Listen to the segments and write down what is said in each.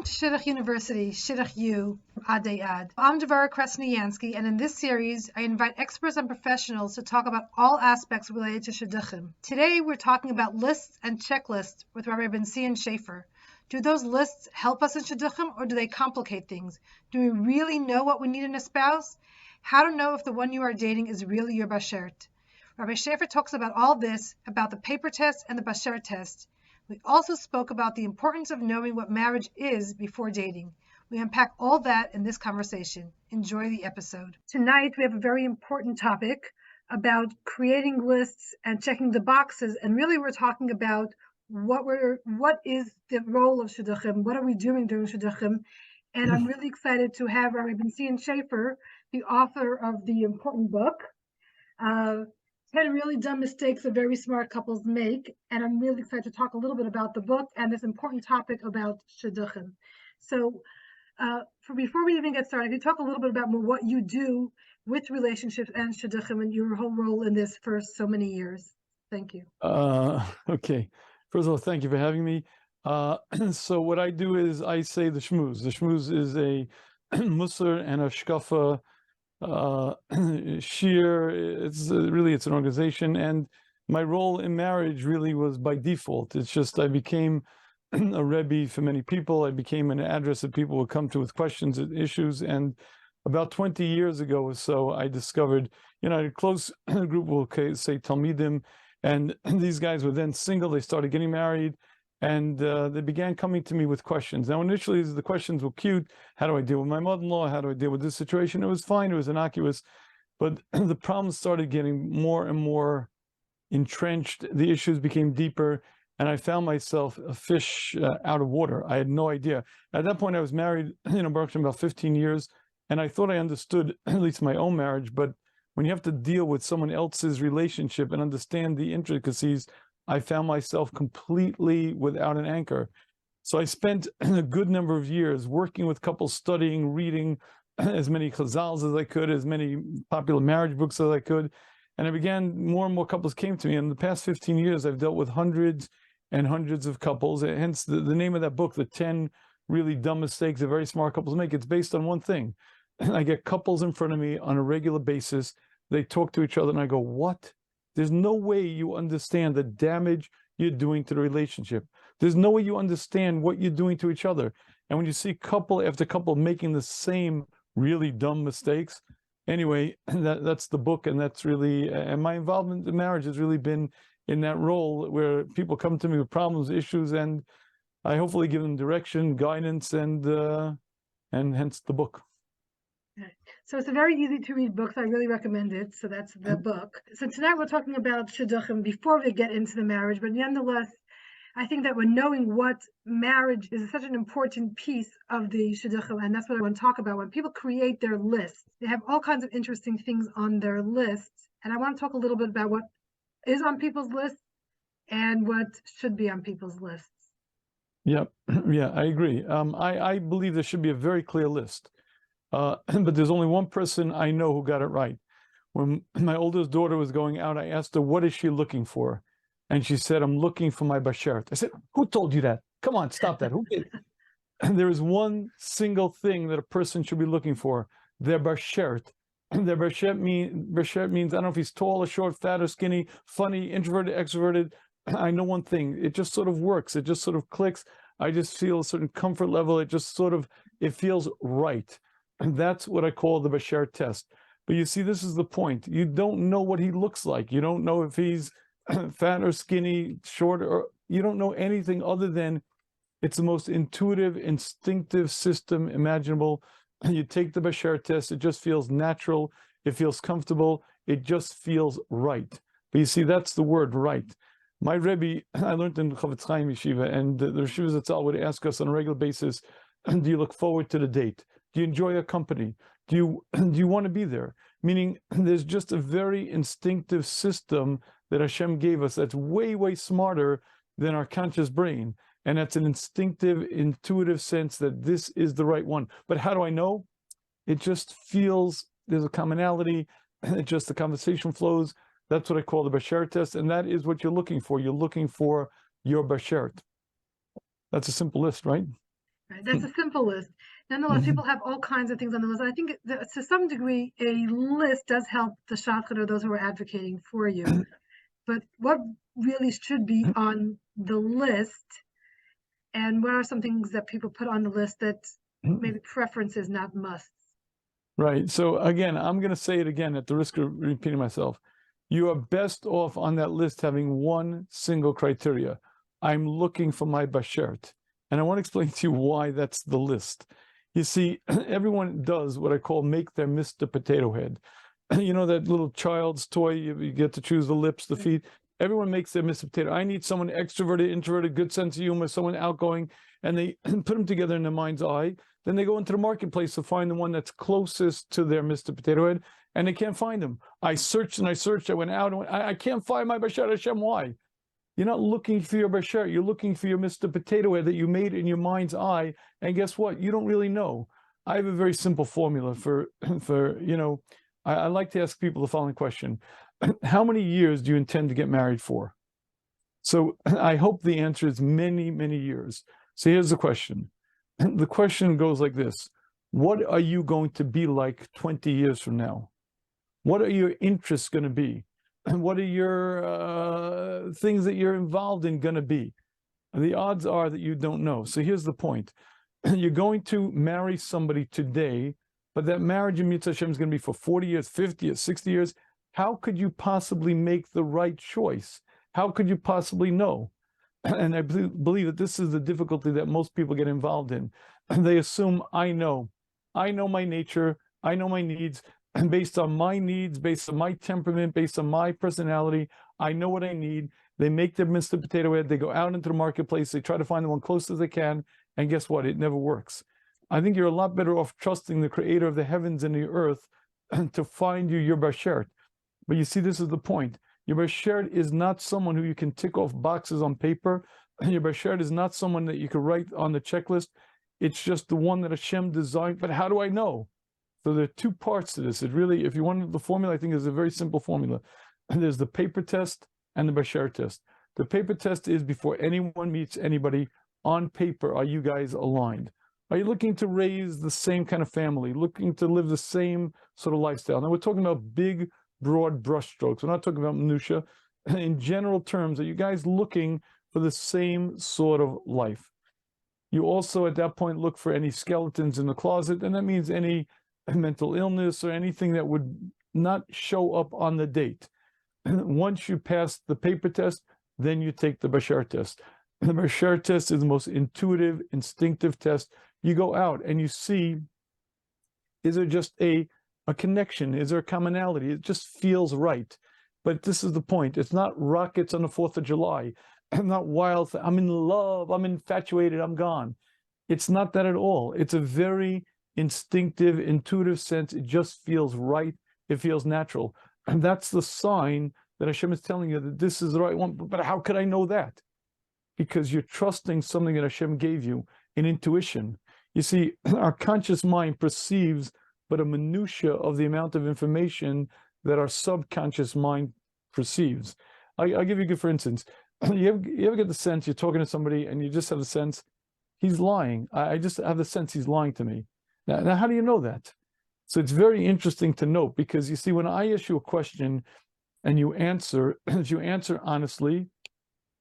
Shidduch University, Shidduch U, Adai Ad. I'm Devora Krasnianski, and in this series, I invite experts and professionals to talk about all aspects related to Shidduchim. Today, we're talking about lists and checklists with Rabbi Ben Tzion Shafier. Do those lists help us in Shidduchim, or do they complicate things? Do we really know what we need in a spouse? How to know if the one you are dating is really your bashert? Rabbi Shafier talks about all this, about the paper test and the bashert test. We also spoke about the importance of knowing what marriage is before dating. We unpack all that in this conversation. Enjoy the episode. Tonight, we have a very important topic about creating lists and checking the boxes. And really, we're talking about what is the role of Shidduchim? What are we doing during Shidduchim? And I'm really excited to have Rabbi Ben Tzion Shafier, the author of the important book, 10 really dumb mistakes that very smart couples make. And I'm really excited to talk a little bit about the book and this important topic about Shidduchim. So before we even get started, can you talk a little bit about more what you do with relationships and Shidduchim and your whole role in this for so many years? Thank you. Okay. First of all, thank you for having me. So what I do is I say the shmooze. The shmooze is a musar and a shkafa sheer. It's an organization, and my role in marriage really was by default. It's just I became a rebbe for many people. I became an address that people would come to with questions and issues. And about 20 years ago or so, I discovered, a close group will say Talmidim, and these guys were then single. They started getting married, and they began coming to me with questions. Now, initially, the questions were cute. How do I deal with my mother-in-law? How do I deal with this situation? It was fine. It was innocuous. But the problems started getting more and more entrenched. The issues became deeper. And I found myself a fish out of water. I had no idea. At that point, I was married, Baruch Hashem, about 15 years. And I thought I understood at least my own marriage. But when you have to deal with someone else's relationship and understand the intricacies, I found myself completely without an anchor. So I spent a good number of years working with couples, studying, reading as many chazals as I could, as many popular marriage books as I could. And I began, more and more couples came to me. In the past 15 years, I've dealt with hundreds and hundreds of couples. Hence the name of that book, The 10 Really Dumb Mistakes That Very Smart Couples Make. It's based on one thing. I get couples in front of me on a regular basis. They talk to each other and I go, what? There's no way you understand the damage you're doing to the relationship. There's no way you understand what you're doing to each other. And when you see couple after couple making the same really dumb mistakes, anyway, that's the book. And that's really, and my involvement in marriage has really been in that role where people come to me with problems, issues, and I hopefully give them direction, guidance, and hence the book. So it's a very easy to read book, so I really recommend it. So that's the book. So tonight we're talking about Shidduchim before we get into the marriage, but nonetheless, I think that when knowing what marriage is such an important piece of the Shidduchim, and that's what I want to talk about. When people create their lists, they have all kinds of interesting things on their lists, and I want to talk a little bit about what is on people's lists and what should be on people's lists. Yeah, I agree. I believe there should be a very clear list. But there's only one person I know who got it right. When my oldest daughter was going out, I asked her, what is she looking for? And she said, I'm looking for my bashert. I said, who told you that? Come on, stop that. Who did? And there is one single thing that a person should be looking for, their bashert. Their bashert means, I don't know if he's tall or short, fat or skinny, funny, introverted, extroverted. I know one thing, it just sort of works. It just sort of clicks. I just feel a certain comfort level. It feels right. And that's what I call the bashert test. But you see, this is the point. You don't know what he looks like. You don't know if he's fat or skinny, short, or you don't know anything other than it's the most intuitive, instinctive system imaginable. You take the bashert test, it just feels natural. It feels comfortable. It just feels right. But you see, that's the word right. My Rebbe, I learned in Chavetz Chaim Yeshiva, and the Yeshiva Zatzal would ask us on a regular basis, do you look forward to the date? Do you enjoy your company? Do you want to be there? Meaning there's just a very instinctive system that Hashem gave us that's way, way smarter than our conscious brain. And that's an instinctive, intuitive sense that this is the right one. But how do I know? It just feels there's a commonality. It just the conversation flows. That's what I call the bashert test. And that is what you're looking for. You're looking for your bashert. That's a simple list, right? Right, that's a simple list. Nonetheless, people have all kinds of things on the list. I think to some degree, a list does help the shadchan or those who are advocating for you. But what really should be on the list, and what are some things that people put on the list that maybe preferences, not musts? Right. So again, I'm going to say it again at the risk of repeating myself. You are best off on that list having one single criteria. I'm looking for my bashert. And I want to explain to you why that's the list. You see, everyone does what I call make their Mr. Potato Head. You know, that little child's toy, you get to choose the lips, the feet. Everyone makes their Mr. Potato. I need someone extroverted, introverted, good sense of humor, someone outgoing, and they put them together in their mind's eye. Then they go into the marketplace to find the one that's closest to their Mr. Potato Head, and they can't find them. I searched and I searched. I went out and I can't find my bashert. Hashem, why? You're not looking for your bashert. You're looking for your Mr. Potato Head that you made in your mind's eye. And guess what? You don't really know. I have a very simple formula for you know, I like to ask people the following question. How many years do you intend to get married for? So I hope the answer is many, many years. So here's the question. The question goes like this. What are you going to be like 20 years from now? What are your interests going to be? What are your things that you're involved in going to be? And the odds are that you don't know. So here's the point. You're going to marry somebody today, but that marriage in Mitzvah Hashem is going to be for 40 years, 50 years, 60 years. How could you possibly make the right choice? How could you possibly know? And I believe that this is the difficulty that most people get involved in. They assume, I know my nature, I know my needs, and based on my needs, based on my temperament, based on my personality, I know what I need. They make their Mr. Potato Head, they go out into the marketplace, they try to find the one close as they can, and guess what? It never works. I think you're a lot better off trusting the creator of the heavens and the earth to find you your bashert. But you see, this is the point. Your bashert is not someone who you can tick off boxes on paper. Your bashert is not someone that you can write on the checklist. It's just the one that Hashem designed. But how do I know? So there are two parts to this. It really, if you wanted the formula, I think is a very simple formula. And there's the paper test and the bashert test. The paper test is before anyone meets anybody, on paper, are you guys aligned? Are you looking to raise the same kind of family, looking to live the same sort of lifestyle? Now we're talking about big, broad brushstrokes. We're not talking about minutia. In general terms, are you guys looking for the same sort of life? You also, at that point, look for any skeletons in the closet, and that means any mental illness or anything that would not show up on the date. Once you pass the paper test, then you take the bashert test. The bashert test is the most intuitive, instinctive test. You go out and you see, is there just a connection? Is there a commonality? It just feels right. But this is the point. It's not rockets on the 4th of July. I'm not wild. I'm in love. I'm infatuated. I'm gone. It's not that at all. It's a very instinctive, intuitive sense. It just feels right. It feels natural. And that's the sign that Hashem is telling you that this is the right one. But how could I know that? Because you're trusting something that Hashem gave you, an intuition. You see, our conscious mind perceives but a minutia of the amount of information that our subconscious mind perceives. I'll give you a good, for instance. You ever get the sense you're talking to somebody and you just have the sense he's lying? I just have the sense he's lying to me. Now, how do you know that? So it's very interesting to note, because you see, when I ask you a question and you answer, if you answer honestly,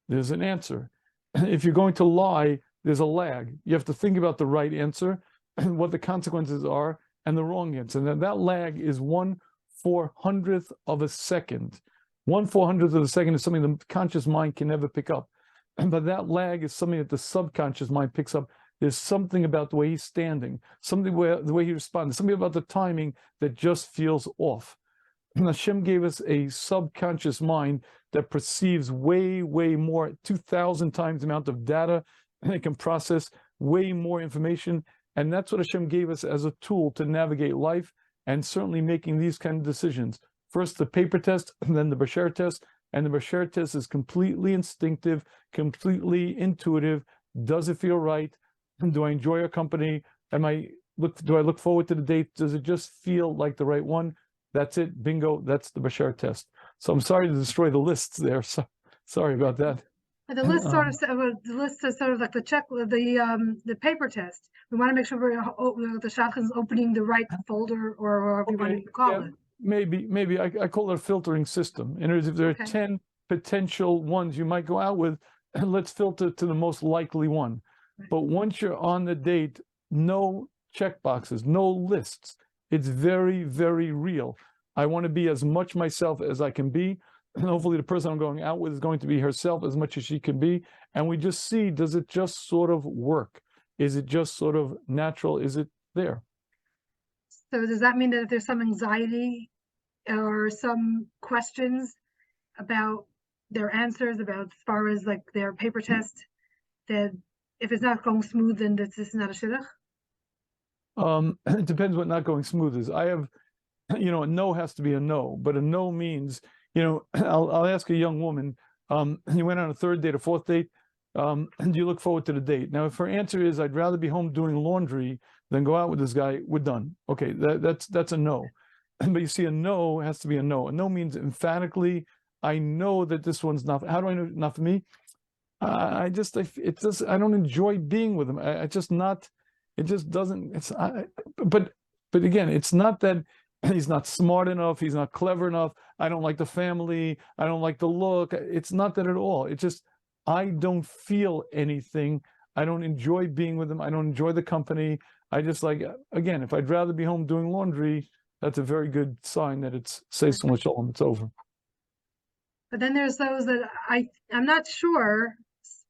there's an answer. If you're going to lie, there's a lag. You have to think about the right answer, what the consequences are, and the wrong answer. And that lag is 1/400th of a second. 1/400th of a second is something the conscious mind can never pick up. But that lag is something that the subconscious mind picks up. There's something about the way he's standing, something where the way he responds, something about the timing that just feels off. And Hashem gave us a subconscious mind that perceives way, way more, 2,000 times the amount of data, and it can process way more information. And that's what Hashem gave us as a tool to navigate life, and certainly making these kind of decisions. First the paper test, and then the bashert test. And the bashert test is completely instinctive, completely intuitive. Does it feel right? Do I enjoy your company? Do I look forward to the date? Does it just feel like the right one? That's it. Bingo. That's the bashert test. So I'm sorry to destroy the lists there. So, sorry about that. But the list sort of the list is sort of like the paper test. We want to make sure the shotgun is opening the right folder or whatever you want to call it. Maybe I call it a filtering system. In other words, if there are 10 potential ones you might go out with, let's filter to the most likely one. Right. But once you're on the date, no check boxes, no lists. It's very, very real. I want to be as much myself as I can be. And hopefully the person I'm going out with is going to be herself as much as she can be. And we just see, does it just sort of work? Is it just sort of natural? Is it there? So does that mean that if there's some anxiety or some questions about their answers, about as far as like their paper test, that if it's not going smooth, then this is not a shidduch? It depends what not going smooth is. I have, a no has to be a no, but a no means, I'll ask a young woman, you went on a third date, a fourth date, do you look forward to the date? Now, if her answer is, I'd rather be home doing laundry than go out with this guy, we're done. Okay, that's a no. But you see, a no has to be a no. A no means emphatically, I know that this one's not. How do I know not for me? I don't enjoy being with him. It just doesn't. But again, it's not that he's not smart enough. He's not clever enough. I don't like the family. I don't like the look. It's not that at all. It's just, I don't feel anything. I don't enjoy being with him. I don't enjoy the company. I just like, again, if I'd rather be home doing laundry, that's a very good sign that it's says so much shalom, it's over. But then there's those that I'm not sure,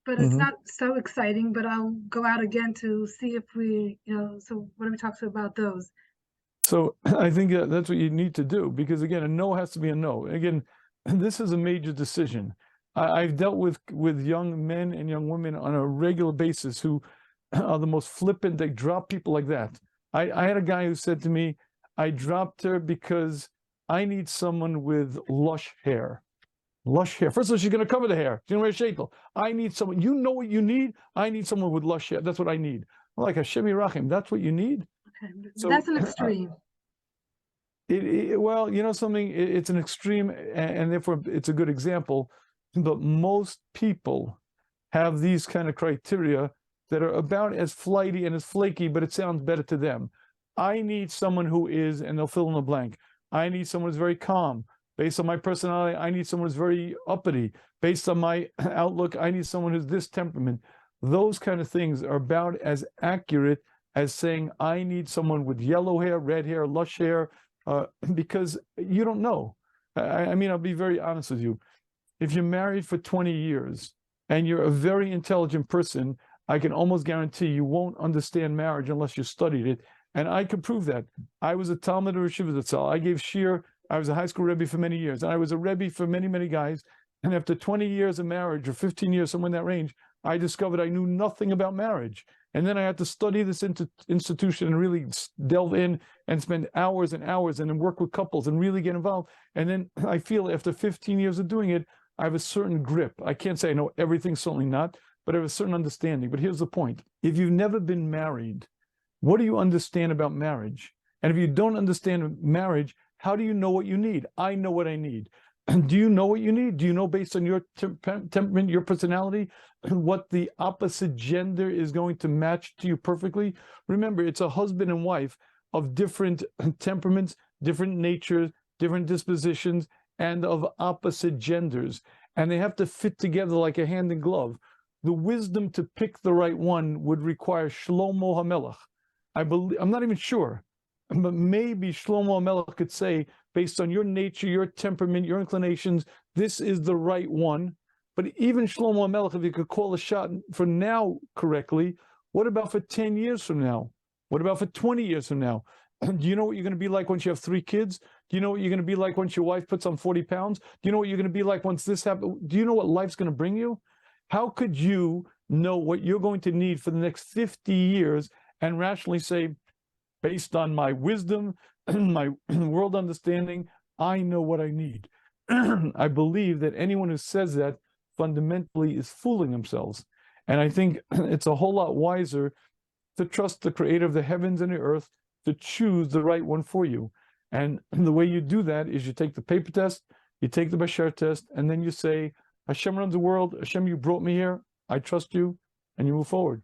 but it's not so exciting, but I'll go out again to see if we, so what do we talk about those? So I think that's what you need to do, because again, a no has to be a no. Again, this is a major decision. I've dealt with young men and young women on a regular basis who are the most flippant. They drop people like that. I had a guy who said to me, I dropped her because I need someone with lush hair. Lush hair. First of all, she's going to cover the hair. She's going to wear a sheitel. I need someone. You know what you need? I need someone with lush hair. That's what I need. I'm like, Hashem Yirachim, that's what you need? Okay. So, that's an extreme. Well, you know something? It's an extreme, and therefore it's a good example. But most people have these kind of criteria that are about as flighty and as flaky, but it sounds better to them. I need someone who is, and they'll fill in the blank. I need someone who's very calm. Based on my personality, I need someone who's very uppity. Based on my outlook, I need someone who's this temperament. Those kind of things are about as accurate as saying, I need someone with yellow hair, red hair, lush hair, because you don't know. I mean, I'll be very honest with you. If you're married for 20 years and you're a very intelligent person, I can almost guarantee you won't understand marriage unless you studied it. And I could prove that. I was a Talmud of Yeshiva Zatzal. I gave shir. I was a high school Rebbe for many years. And I was a Rebbe for many, many guys. And after 20 years of marriage, or 15 years, somewhere in that range, I discovered I knew nothing about marriage. And then I had to study this institution and really delve in and spend hours and hours and then work with couples and really get involved. And then I feel after 15 years of doing it, I have a certain grip. I can't say I know everything, certainly not, but I have a certain understanding. But here's the point. If you've never been married, what do you understand about marriage? And if you don't understand marriage, how do you know what you need? I know what I need. Do you know what you need? Do you know based on your temperament, your personality, what the opposite gender is going to match to you perfectly? Remember, it's a husband and wife of different temperaments, different natures, different dispositions, and of opposite genders. And they have to fit together like a hand in glove. The wisdom to pick the right one would require Shlomo HaMelech. I'm not even sure, but maybe Shlomo HaMelech could say, based on your nature, your temperament, your inclinations, this is the right one. But even Shlomo HaMelech, if you could call a shot for now correctly, what about for 10 years from now? What about for 20 years from now? Do you know what you're going to be like once you have 3 kids? Do you know what you're going to be like once your wife puts on 40 pounds? Do you know what you're going to be like once this happens? Do you know what life's going to bring you? How could you know what you're going to need for the next 50 years and rationally say, based on my wisdom, my world understanding, I know what I need? I believe that anyone who says that fundamentally is fooling themselves. And I think it's a whole lot wiser to trust the creator of the heavens and the earth to choose the right one for you. And the way you do that is you take the paper test, you take the bashert test, and then you say, Hashem runs the world. Hashem, you brought me here. I trust you, and you move forward.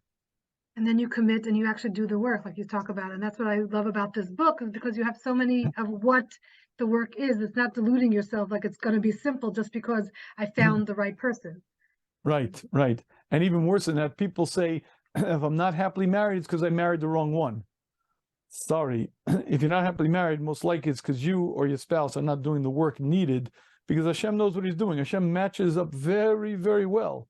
And then you commit and you actually do the work, like you talk about. And that's what I love about this book, is because you have so many of what the work is. It's not deluding yourself like it's going to be simple just because I found the right person. Right, right. And even worse than that, people say, if I'm not happily married, it's because I married the wrong one. Sorry, if you're not happily married, most likely it's because you or your spouse are not doing the work needed, because Hashem knows what he's doing. Hashem matches up very, very well.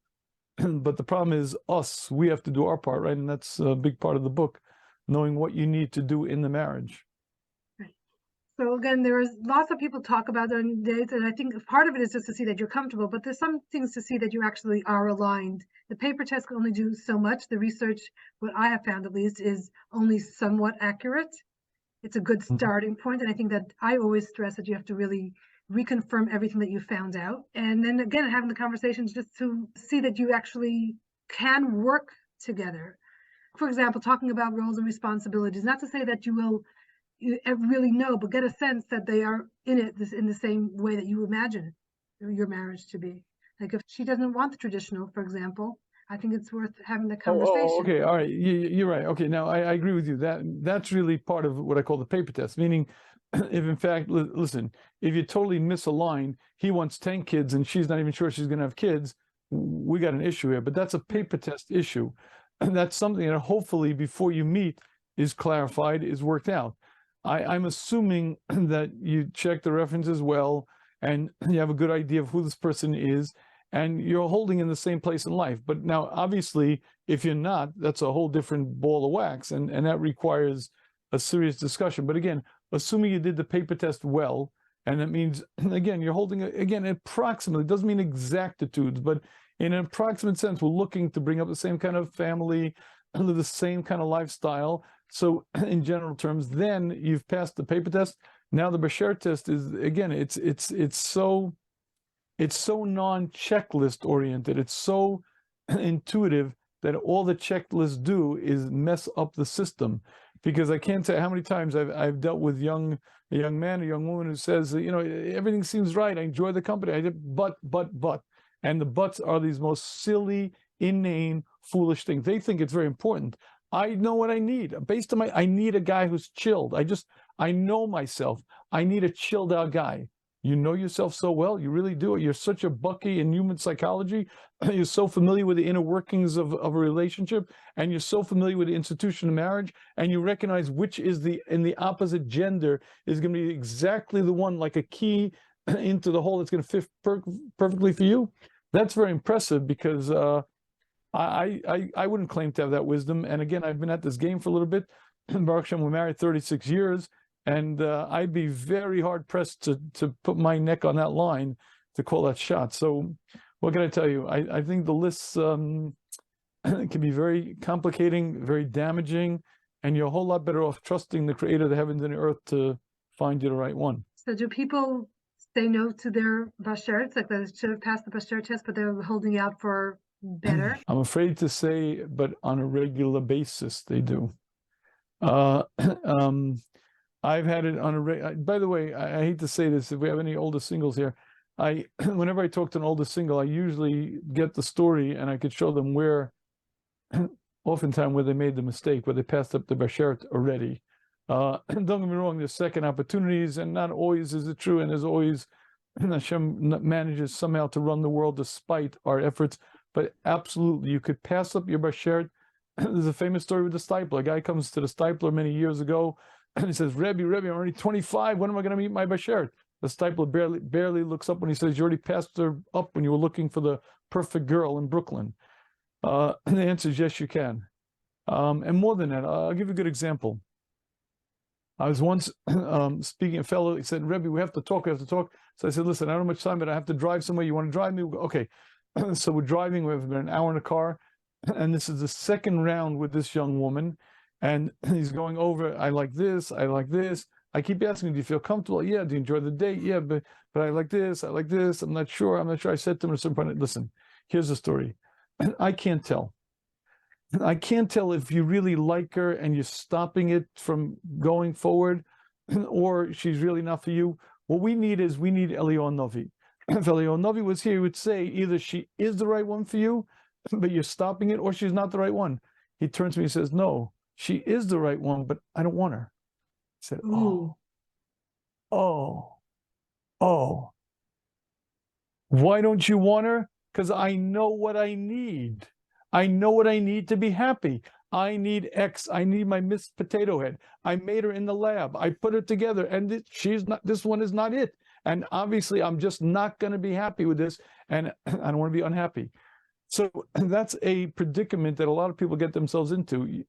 But the problem is us, we have to do our part, right? And that's a big part of the book, knowing what you need to do in the marriage. Right. So again, there's lots of people talk about their dates, and I think part of it is just to see that you're comfortable, but there's some things to see that you actually are aligned. The paper test can only do so much. The research, what I have found at least, is only somewhat accurate. It's a good starting point, and I think that I always stress that you have to really reconfirm everything that you found out. And then again, having the conversations just to see that you actually can work together. For example, talking about roles and responsibilities, not to say that you really know, but get a sense that they are in it in the same way that you imagine your marriage to be. Like if she doesn't want the traditional, for example, I think it's worth having the conversation. Oh, okay, all right, you're right. Okay, now I agree with you. That's really part of what I call the paper test, meaning if in fact, listen, if you totally misalign, he wants 10 kids and she's not even sure she's going to have kids, we got an issue here. But that's a paper test issue. And that's something that hopefully before you meet is clarified, is worked out. I'm assuming that you check the references well and you have a good idea of who this person is and you're holding in the same place in life. But now, obviously, if you're not, that's a whole different ball of wax, and that requires a serious discussion. But again, assuming you did the paper test well, and that means, again, you're holding, again, approximately, doesn't mean exactitudes, but in an approximate sense, we're looking to bring up the same kind of family, live the same kind of lifestyle. So in general terms, then you've passed the paper test. Now the bashert test is, again, it's so non-checklist oriented. It's so intuitive that all the checklists do is mess up the system. Because I can't tell how many times I've dealt with a young man, a young woman who says, you know, everything seems right. I enjoy the company. I did, but. And the buts are these most silly, inane, foolish things. They think it's very important. I know what I need. Based on I need a guy who's chilled. I know myself. I need a chilled out guy. You know yourself so well. You really do. You're such a bucky in human psychology. You're so familiar with the inner workings of a relationship, and you're so familiar with the institution of marriage, and you recognize which is in the opposite gender is going to be exactly the one, like a key into the hole that's going to fit perfectly for you. That's very impressive, because I wouldn't claim to have that wisdom. And again, I've been at this game for a little bit. Baruch Hashem, we're married 36 years. And I'd be very hard pressed to put my neck on that line to call that shot. So what can I tell you? I think the lists can be very complicating, very damaging, and you're a whole lot better off trusting the creator of the heavens and the earth to find you the right one. So do people say no to their basherts, like they should have passed the bashert test, but they're holding out for better? I'm afraid to say, but on a regular basis, they do. I've had it on by the way, I hate to say this, if we have any older singles here, whenever I talk to an older single, I usually get the story and I could show them where, oftentimes where they made the mistake, where they passed up the bashert already. Don't get me wrong, there's second opportunities, and not always is it true, and there's always, Hashem manages somehow to run the world despite our efforts, but absolutely, you could pass up your bashert. There's a famous story with the stipler. A guy comes to the stipler many years ago, and he says, Rebbe, I'm already 25. When am I going to meet my bashert? The stipler barely looks up when he says, you already passed her up when you were looking for the perfect girl in Brooklyn. And the answer is yes, you can. And more than that, I'll give you a good example. I was once speaking, a fellow, he said, Rebbe, we have to talk. So I said, listen, I don't have much time, but I have to drive somewhere. You want to drive me? Okay. So we're driving. We've been an hour in the car. And this is the second round with this young woman. And he's going over, I like this. I keep asking, do you feel comfortable? Yeah. Do you enjoy the date? Yeah, but I like this. I'm not sure. I said to him at some point, listen, here's the story. I can't tell. I can't tell if you really like her and you're stopping it from going forward, or she's really not for you. What we need is Eliyahu Novi. if Eliyahu Navi was here, he would say either she is the right one for you, but you're stopping it, or she's not the right one. He turns to me and says, no, she is the right one, but I don't want her. I said, Ooh. oh. Why don't you want her? Because I know what I need. I know what I need to be happy. I need X. I need my Miss Potato Head. I made her in the lab. I put her together, and she's not. This one is not it. And obviously, I'm just not going to be happy with this, and I don't want to be unhappy. So that's a predicament that a lot of people get themselves into.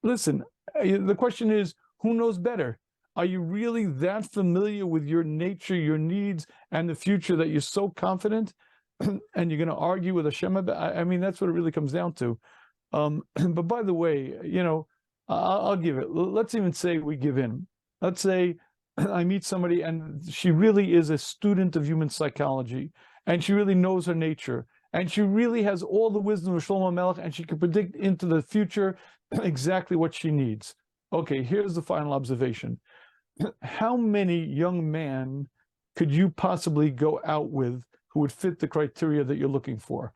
Listen, the question is, who knows better? Are you really that familiar with your nature, your needs, and the future that you're so confident, and you're going to argue with Hashem about? I mean, that's what it really comes down to. But by the way, I'll give it. Let's even say we give in. Let's say I meet somebody and she really is a student of human psychology, and she really knows her nature, and she really has all the wisdom of Shlomo Melech, and she can predict into the future exactly what she needs. Okay, here's the final observation. How many young men could you possibly go out with who would fit the criteria that you're looking for?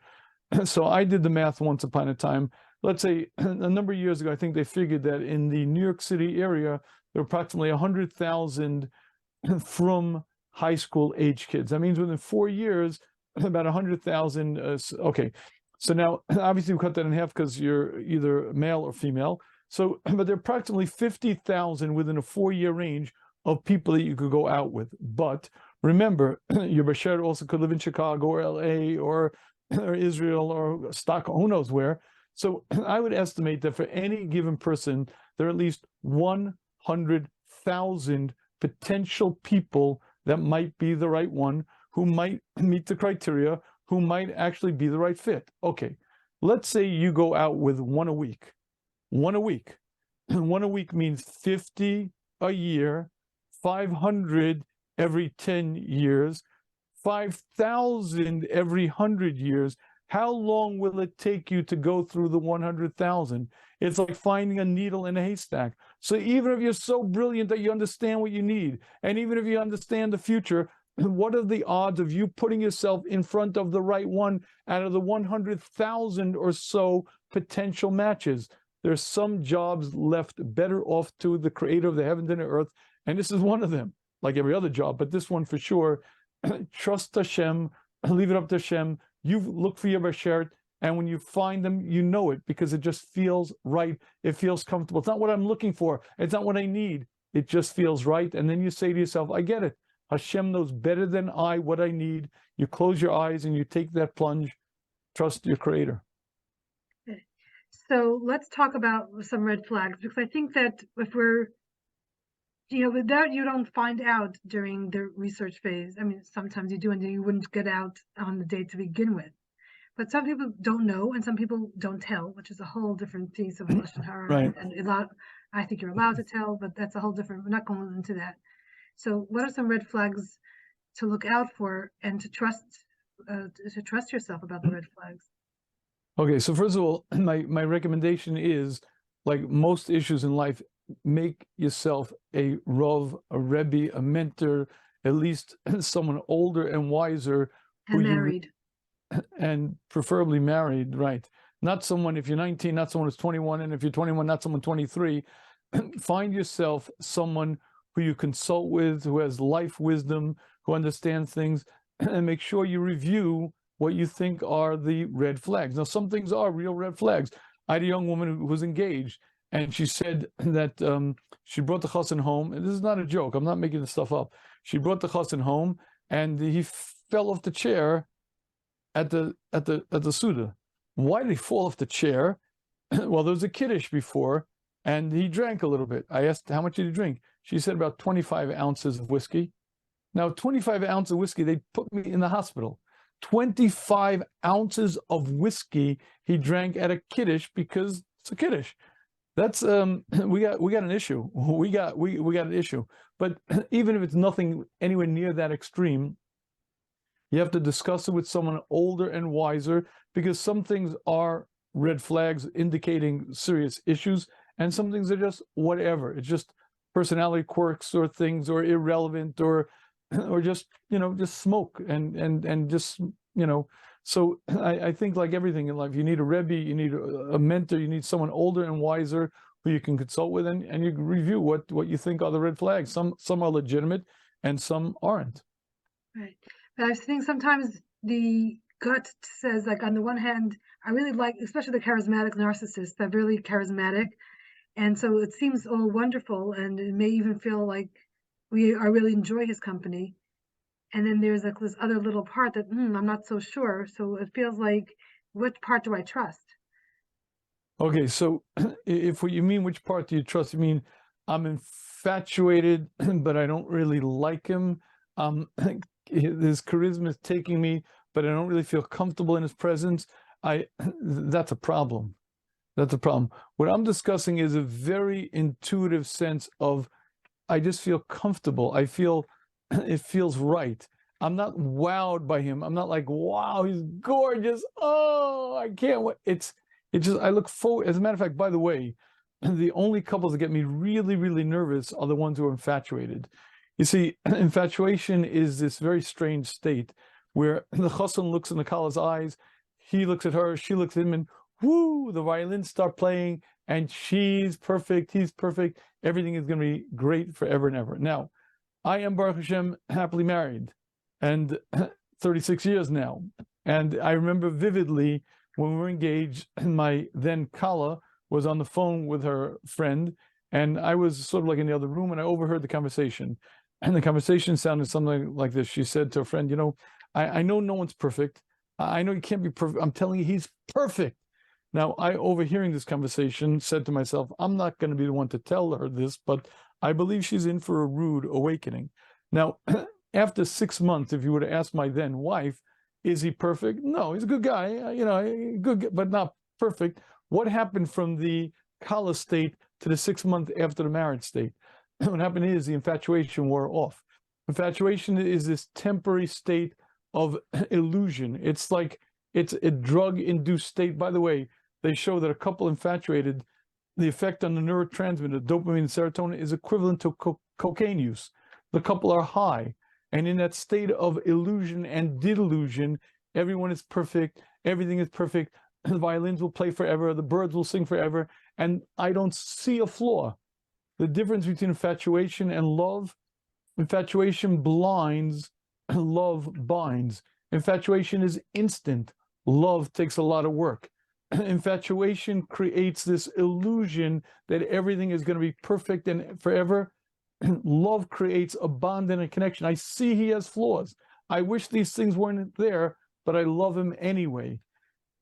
So I did the math once upon a time. Let's say a number of years ago, I think they figured that in the New York City area, there were approximately 100,000 from high school age kids. That means within 4 years, about 100,000. Okay, so now obviously we cut that in half because you're either male or female. So, but there are approximately 50,000 within a 4-year range of people that you could go out with. But remember, your bashert also could live in Chicago or LA or Israel or Stockholm, who knows where. So I would estimate that for any given person, there are at least 100,000 potential people that might be the right one, who might meet the criteria, who might actually be the right fit. Okay, let's say you go out with one a week. One a week. One a week means 50 a year, 500 every 10 years, 5,000 every 100 years. How long will it take you to go through the 100,000? It's like finding a needle in a haystack. So even if you're so brilliant that you understand what you need, and even if you understand the future, what are the odds of you putting yourself in front of the right one out of the 100,000 or so potential matches? There's some jobs left better off to the creator of the heavens and the earth, and this is one of them, like every other job, but this one for sure. Trust Hashem, leave it up to Hashem. You look for your bashert, and when you find them, you know it because it just feels right. It feels comfortable. It's not what I'm looking for. It's not what I need. It just feels right. And then you say to yourself, I get it. Hashem knows better than I what I need. You close your eyes and you take that plunge. Trust your creator. So let's talk about some red flags, because I think that if we're, that you don't find out during the research phase. I mean, sometimes you do, and you wouldn't get out on the date to begin with. But some people don't know, and some people don't tell, which is a whole different piece of lashon hara. Right. And I think you're allowed to tell, but that's a whole different. We're not going into that. So, what are some red flags to look out for, and to trust yourself about the red flags? Okay, so first of all, my recommendation is, like most issues in life, make yourself a Rav, a Rebbe, a mentor, at least someone older and wiser. And married. And preferably married, right? Not someone, if you're 19, not someone who's 21, and if you're 21, not someone 23. Find yourself someone who you consult with, who has life wisdom, who understands things, and make sure you review what you think are the red flags. Now, some things are real red flags. I had a young woman who was engaged, and she said that she brought the chassan home, and this is not a joke, I'm not making this stuff up. She brought the chassan home, and he fell off the chair at the Suda. Why did he fall off the chair? Well, there was a kiddush before, and he drank a little bit. I asked, how much did he drink? She said about 25 ounces of whiskey. Now, 25 ounces of whiskey, they put me in the hospital. 25 ounces of whiskey he drank at a kiddush because it's a kiddush. That's we got an issue. We got an issue. But even if it's nothing anywhere near that extreme, you have to discuss it with someone older and wiser, because some things are red flags indicating serious issues, and some things are just whatever. It's just personality quirks or things, or irrelevant, or or just, just smoke and just, so I think like everything in life, you need a Rebbe, you need a mentor, you need someone older and wiser who you can consult with, and you review what you think are the red flags. Some are legitimate and some aren't. Right. But I think sometimes the gut says, like, on the one hand, I really like, especially the charismatic narcissists, they're really charismatic. And so it seems all wonderful, and it may even feel like I really enjoy his company. And then there's like this other little part that I'm not so sure. So it feels like, which part do I trust? Okay, so if what you mean which part do you trust, you mean I'm infatuated, but I don't really like him. His charisma is taking me, but I don't really feel comfortable in his presence. That's a problem. That's a problem. What I'm discussing is a very intuitive sense of, I just feel comfortable. I feel it feels right. I'm not wowed by him. I'm not like, wow, he's gorgeous. Oh, I can't wait. It's just, I look forward. As a matter of fact, by the way, the only couples that get me really, really nervous are the ones who are infatuated. You see, infatuation is this very strange state where the chassan looks in the kala's eyes, he looks at her, she looks at him, and whoo, the violins start playing, and she's perfect, he's perfect. Everything is going to be great forever and ever. Now, I am, Baruch Hashem, happily married, and 36 years now. And I remember vividly when we were engaged, my then Kala was on the phone with her friend, and I was sort of like in the other room, and I overheard the conversation. And the conversation sounded something like this. She said to her friend, I know no one's perfect. I know you can't be perfect. I'm telling you, he's perfect. Now, I, overhearing this conversation, said to myself, I'm not going to be the one to tell her this, but I believe she's in for a rude awakening. Now, after 6 months, if you were to ask my then wife, is he perfect? No, he's a good guy, good, but not perfect. What happened from the Kala state to the 6 months after the marriage state? What happened is the infatuation wore off. Infatuation is this temporary state of illusion. It's like it's a drug-induced state. By the way, they show that a couple infatuated, the effect on the neurotransmitter, dopamine and serotonin, is equivalent to cocaine use. The couple are high. And in that state of illusion and delusion, everyone is perfect, everything is perfect, the violins will play forever, the birds will sing forever, and I don't see a flaw. The difference between infatuation and love, infatuation blinds, love binds. Infatuation is instant, love takes a lot of work. Infatuation creates this illusion that everything is going to be perfect and forever. Love creates a bond and a connection. I see he has flaws. I wish these things weren't there, but I love him anyway.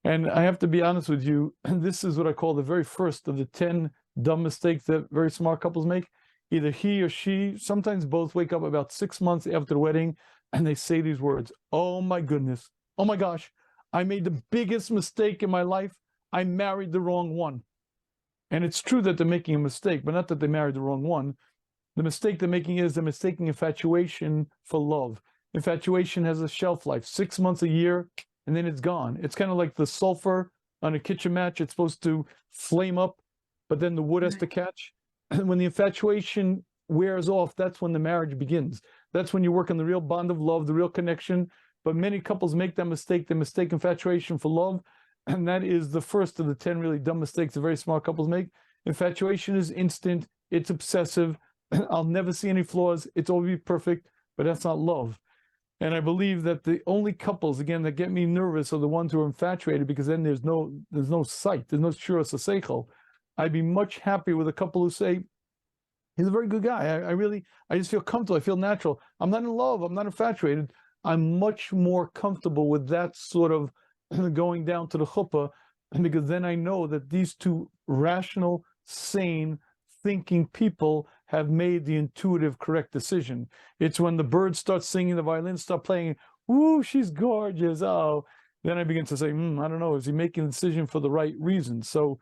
And I have to be honest with you, this is what I call the very first of the 10 dumb mistakes that very smart couples make. Either he or she, sometimes both, wake up about 6 months after the wedding and they say these words, oh my goodness, oh my gosh, I made the biggest mistake in my life. I married the wrong one. And it's true that they're making a mistake, but not that they married the wrong one. The mistake they're making is they're mistaking infatuation for love. Infatuation has a shelf life, 6 months, a year, and then it's gone. It's kind of like the sulfur on a kitchen match. It's supposed to flame up, but then the wood has to catch. When the infatuation wears off, that's when the marriage begins. That's when you work on the real bond of love, the real connection. But many couples make that mistake. They mistake infatuation for love, and that is the first of the 10 really dumb mistakes that very smart couples make. Infatuation is instant. It's obsessive. I'll never see any flaws. It's always be perfect, but that's not love. And I believe that the only couples, again, that get me nervous are the ones who are infatuated, because then there's no sight, there's no shuras seichel. I'd be much happier with a couple who say, he's a very good guy. I just feel comfortable. I feel natural. I'm not in love. I'm not infatuated. I'm much more comfortable with that sort of going down to the chuppah, because then I know that these two rational, sane, thinking people have made the intuitive, correct decision. It's when the birds start singing, the violins start playing, ooh, she's gorgeous, oh, then I begin to say, I don't know, is he making the decision for the right reason? So,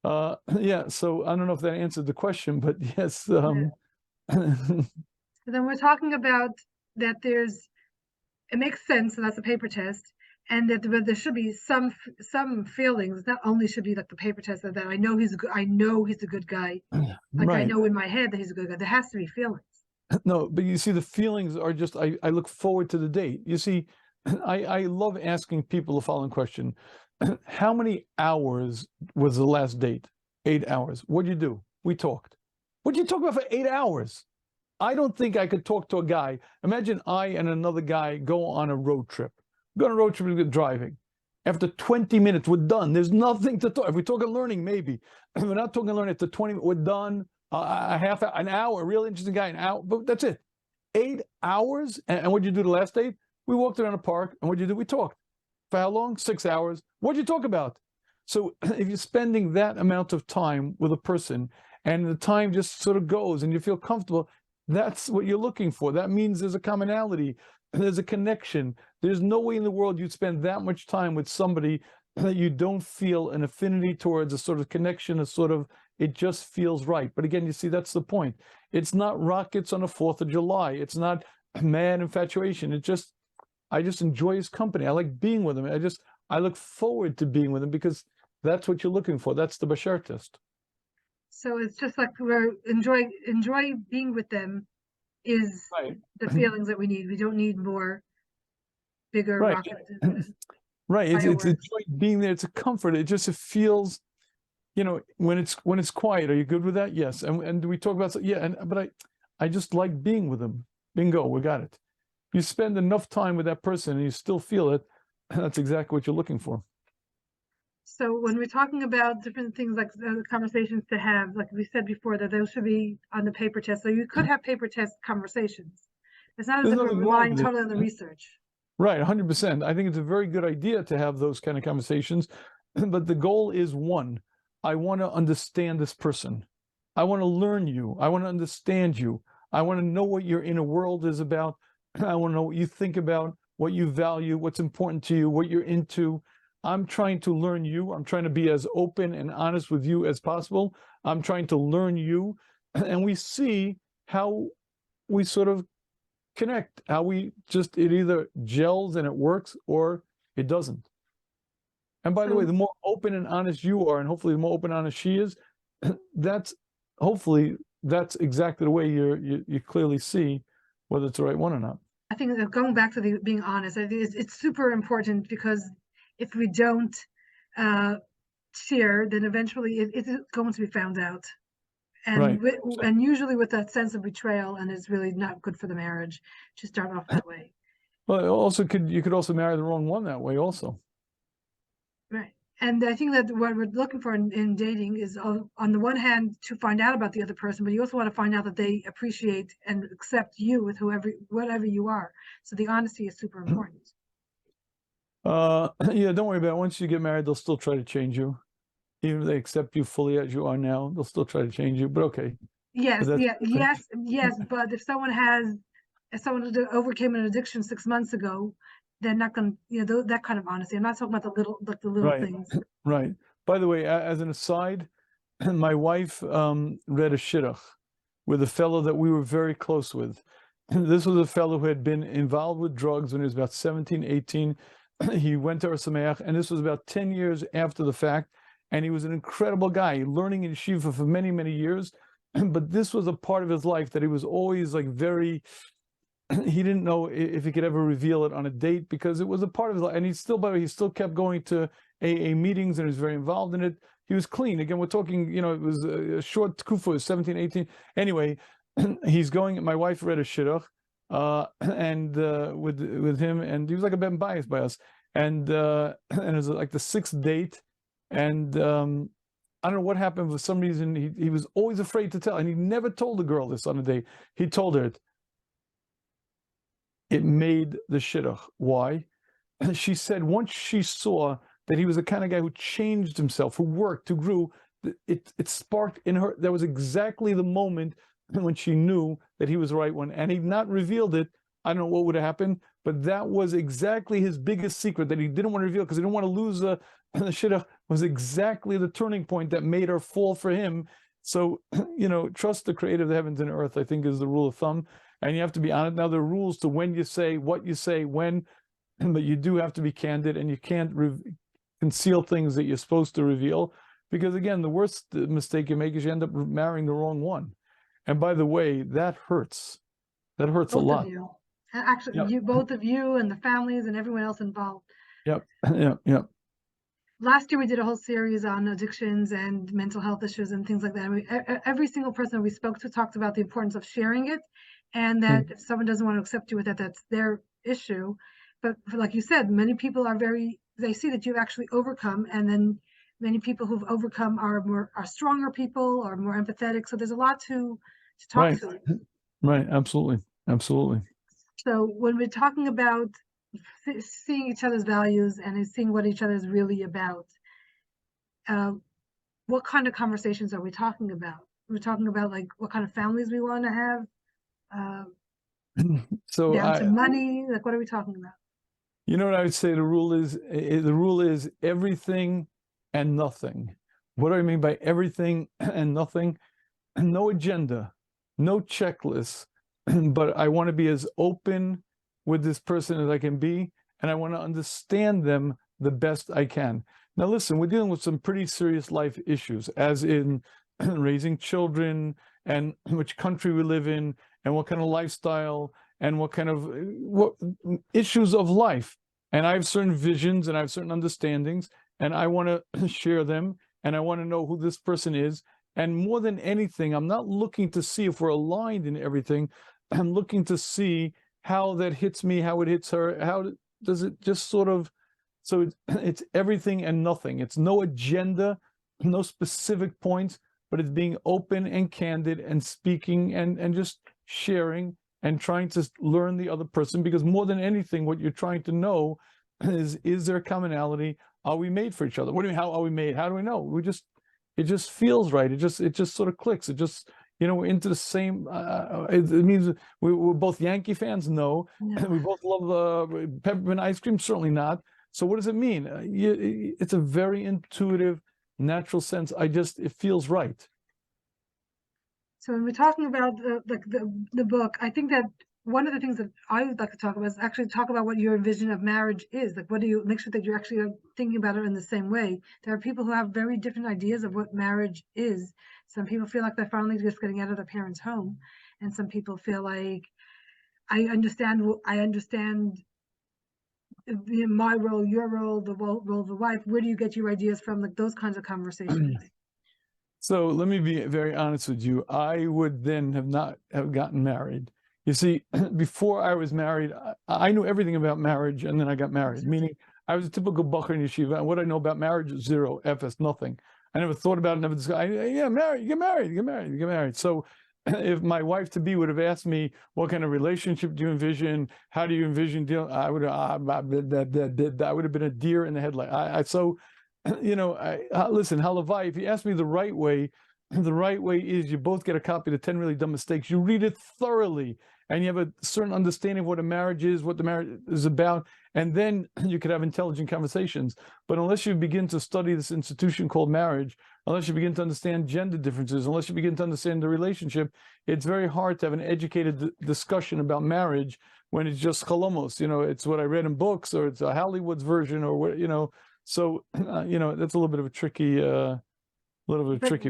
yeah, so I don't know if that answered the question, but yes. So then we're talking about that it makes sense, so that's a paper test, and that there should be some feelings. Not only should be like the paper test that I know he's a good guy. Like, right. I know in my head that he's a good guy. There has to be feelings. No, but you see, the feelings are just, I look forward to the date. You see, I love asking people the following question. How many hours was the last date? 8 hours. What'd you do? We talked. What'd you talk about for 8 hours? I don't think I could talk to a guy. Imagine I and another guy go on a road trip. Go on a road trip driving. After 20 minutes, we're done. There's nothing to talk. If we talk learning, maybe. We're not talking learning. After 20 minutes, we're done. A half hour, an hour, a real interesting guy, an hour, but that's it. 8 hours. And what'd you do the last date? We walked around a park, and what'd you do? We talked. For how long? 6 hours. What'd you talk about? So if you're spending that amount of time with a person, and the time just sort of goes, and you feel comfortable, that's what you're looking for. That means there's a commonality, there's a connection. There's no way in the world you'd spend that much time with somebody that you don't feel an affinity towards, a sort of connection, a sort of, it just feels right. But again, you see, that's the point. It's not rockets on the 4th of July. It's not mad infatuation. It just, I just enjoy his company. I like being with him. I look forward to being with him because that's what you're looking for. That's the bashert test. So it's just like we're enjoy being with them is right. The feelings that we need. We don't need more bigger right. rockets. Right. It's enjoy being there. It's a comfort. It feels, you know, when it's quiet. Are you good with that? Yes. And we talk about, yeah. But I just like being with them. Bingo. We got it. You spend enough time with that person and you still feel it. That's exactly what you're looking for. So when we're talking about different things like conversations to have, like we said before, that those should be on the paper test. So you could have paper test conversations. It's not as if we're relying totally on the research. Right, 100%. I think it's a very good idea to have those kind of conversations. But the goal is one, I want to understand this person. I want to learn you. I want to understand you. I want to know what your inner world is about. I want to know what you think about, what you value, what's important to you, what you're into. I'm trying to learn you. I'm trying to be as open and honest with you as possible. I'm trying to learn you. And we see how we sort of connect, how we just, it either gels and it works or it doesn't. And by the way, the more open and honest you are, and hopefully the more open and honest she is, hopefully that's exactly the way you clearly see whether it's the right one or not. I think that going back to being honest, I think it's super important, because if we don't share, then eventually it's going to be found out. And and usually with that sense of betrayal, and it's really not good for the marriage to start off that way. Well, also you could also marry the wrong one that way also. Right. And I think that what we're looking for in dating is, on the one hand, to find out about the other person, but you also want to find out that they appreciate and accept you with whatever you are. So the honesty is super important. Yeah, don't worry about it. Once you get married, they'll still try to change you. Even if they accept you fully as you are now, they'll still try to change you, but okay. Yes, yes. But if someone overcame an addiction 6 months ago, they're not going to, that kind of honesty. I'm not talking about the little things. Right. By the way, as an aside, my wife read a Shidduch with a fellow that we were very close with. This was a fellow who had been involved with drugs when he was about 17, 18. He went to Ar Sameach, and this was about 10 years after the fact. And he was an incredible guy, learning in yeshiva for many, many years. But this was a part of his life that he was always like he didn't know if he could ever reveal it on a date, because it was a part of his life. And he still kept going to AA meetings and he was very involved in it. He was clean. Again, we're talking, it was a short kufa, 17, 18. Anyway, he's going, my wife read a Shidduch and with him, and he was like a Ben biased by us. And it was like the 6th date. And I don't know what happened. For some reason, he was always afraid to tell. And he never told the girl this on a date. He told her it. It made the Shidduch. Why? She said once she saw that he was the kind of guy who changed himself, who worked, who grew, it sparked in her. That was exactly the moment when she knew that he was the right one. And he'd not revealed it. I don't know what would have happened, but that was exactly his biggest secret that he didn't want to reveal, because he didn't want to lose the Shidduch. Was exactly the turning point that made her fall for him. So, trust the creator of the heavens and earth, I think, is the rule of thumb. And you have to be honest. Now, there are rules to when you say, what you say, when, but you do have to be candid, and you can't conceal things that you're supposed to reveal, because again, the worst mistake you make is you end up marrying the wrong one. And by the way, that hurts. That hurts a Both of lot. you. Actually, Yep. both of you and the families and everyone else involved. Yep. Yep. Last year we did a whole series on addictions and mental health issues and things like that. Every single person we spoke to talked about the importance of sharing it, and that if someone doesn't want to accept you with that, that's their issue. But like you said, many people are they see that you've actually overcome, and then many people who've overcome are stronger people, are more empathetic. So there's a lot to talk Right. to. Right. Absolutely. So when we're talking about seeing each other's values and seeing what each other is really about, what kind of conversations are we talking about? We're talking about like what kind of families we want to have, So down to money. Like, what are we talking about? You know what I would say? The rule is everything and nothing. What do I mean by everything and nothing? No agenda, no checklist, but I want to be as open with this person as I can be, and I want to understand them the best I can. Now, listen, we're dealing with some pretty serious life issues, as in raising children and which country we live in and what kind of lifestyle and what kind of what issues of life. And I have certain visions and I have certain understandings, and I want to share them, and I want to know who this person is. And more than anything, I'm not looking to see if we're aligned in everything. I'm looking to see how that hits me, how it hits her, how does it just sort of, so it's everything and nothing. It's no agenda, no specific points, but it's being open and candid and speaking and just sharing and trying to learn the other person, because more than anything, what you're trying to know is there commonality? Are we made for each other? What do you mean, how are we made? How do we know? It just feels right. It just sort of clicks. It just, we're into the same, it means we're both Yankee fans? No. We both love peppermint ice cream? Certainly not. So what does it mean? It's a very intuitive, natural sense. It feels right. So when we're talking about the book, I think that one of the things that I would like to talk about is actually talk about what your vision of marriage is. Like, what do you make sure that you're actually thinking about it in the same way? There are people who have very different ideas of what marriage is. Some people feel like they're finally just getting out of their parents' home, and some people feel like I understand my role, your role, the role of the wife. Where do you get your ideas from? Like those kinds of conversations. So let me be very honest with you. I would then not have gotten married. You see, before I was married, I knew everything about marriage, and then I got married, meaning I was a typical bachur in yeshiva. And what I know about marriage is zero, efes, nothing. I never thought about it, never discussed. Yeah, married, you get married, you get married, you get married. So if my wife to be would have asked me, what kind of relationship do you envision? How do you envision dealing? I would have been a deer in the headlight. Listen, halavai, if you ask me the right way is you both get a copy of the 10 Really Dumb Mistakes. You read it thoroughly, and you have a certain understanding of what a marriage is, what the marriage is about, and then you could have intelligent conversations. But unless you begin to study this institution called marriage, unless you begin to understand gender differences, unless you begin to understand the relationship, it's very hard to have an educated discussion about marriage when it's just chalomos. It's what I read in books, or it's a Hollywood's version, or what, So, that's a little bit of a tricky,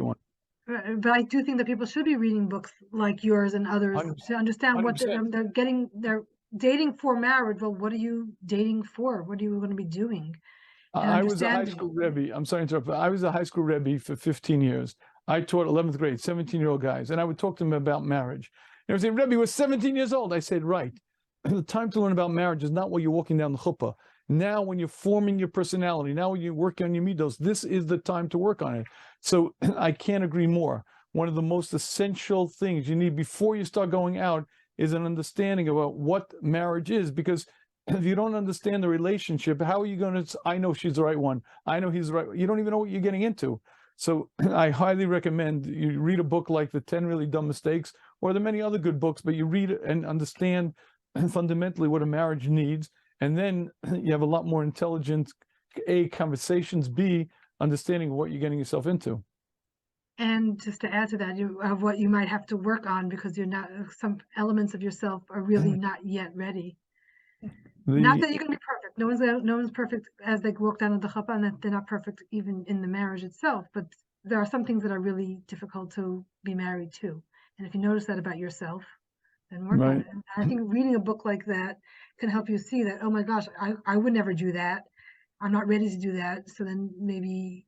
one. But I do think that people should be reading books like yours and others 100%. to understand what they're dating for marriage. Well, what are you dating for? What are you going to be doing? I was a high school Rebbe. I'm sorry to interrupt, but I was a high school Rebbe for 15 years. I taught 11th grade, 17-year-old guys, and I would talk to them about marriage. And they would say, Rebbe was 17 years old. I said, right. The time to learn about marriage is not while you're walking down the chuppah. Now, when you're forming your personality, now when you're working on your midos, this is the time to work on it. So I can't agree more. One of the most essential things you need before you start going out is an understanding about what marriage is, because if you don't understand the relationship, how are you going to, I know she's the right one, I know he's the right one. You don't even know what you're getting into. So I highly recommend you read a book like The 10 Really Dumb Mistakes, or the many other good books, but you read and understand fundamentally what a marriage needs. And then you have a lot more intelligent, A, conversations, B, understanding of what you're getting yourself into. And just to add to that, of what you might have to work on, because you're not, some elements of yourself are really not yet ready. Not that you're going to be perfect. No one's perfect as they walk down the chuppah, and that they're not perfect even in the marriage itself. But there are some things that are really difficult to be married to. And if you notice that about yourself, and work on it. And I think reading a book like that can help you see that, oh my gosh, I would never do that. I'm not ready to do that. So then maybe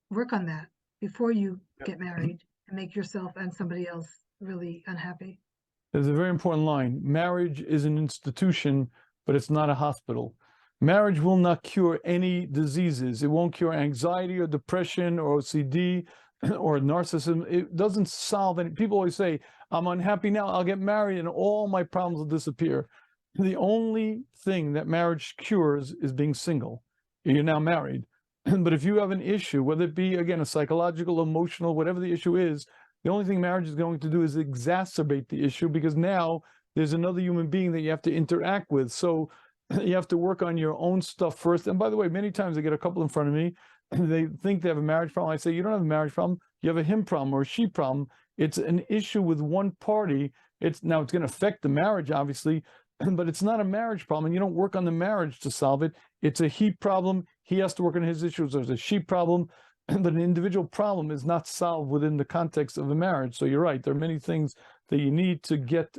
work on that before you get married and make yourself and somebody else really unhappy. There's a very important line. Marriage is an institution, but it's not a hospital. Marriage will not cure any diseases. It won't cure anxiety or depression or OCD or narcissism. It doesn't solve any. People always say, I'm unhappy now, I'll get married and all my problems will disappear. The only thing that marriage cures is being single. You're now married. But if you have an issue, whether it be, again, a psychological, emotional, whatever the issue is, the only thing marriage is going to do is exacerbate the issue, because now there's another human being that you have to interact with. So you have to work on your own stuff first. And by the way, many times I get a couple in front of me, they think they have a marriage problem. I say, you don't have a marriage problem. You have a him problem or a she problem. It's an issue with one party. It's going to affect the marriage, obviously, but it's not a marriage problem. And you don't work on the marriage to solve it. It's a he problem. He has to work on his issues. There's a she problem. But an individual problem is not solved within the context of a marriage. So you're right. There are many things that you need to get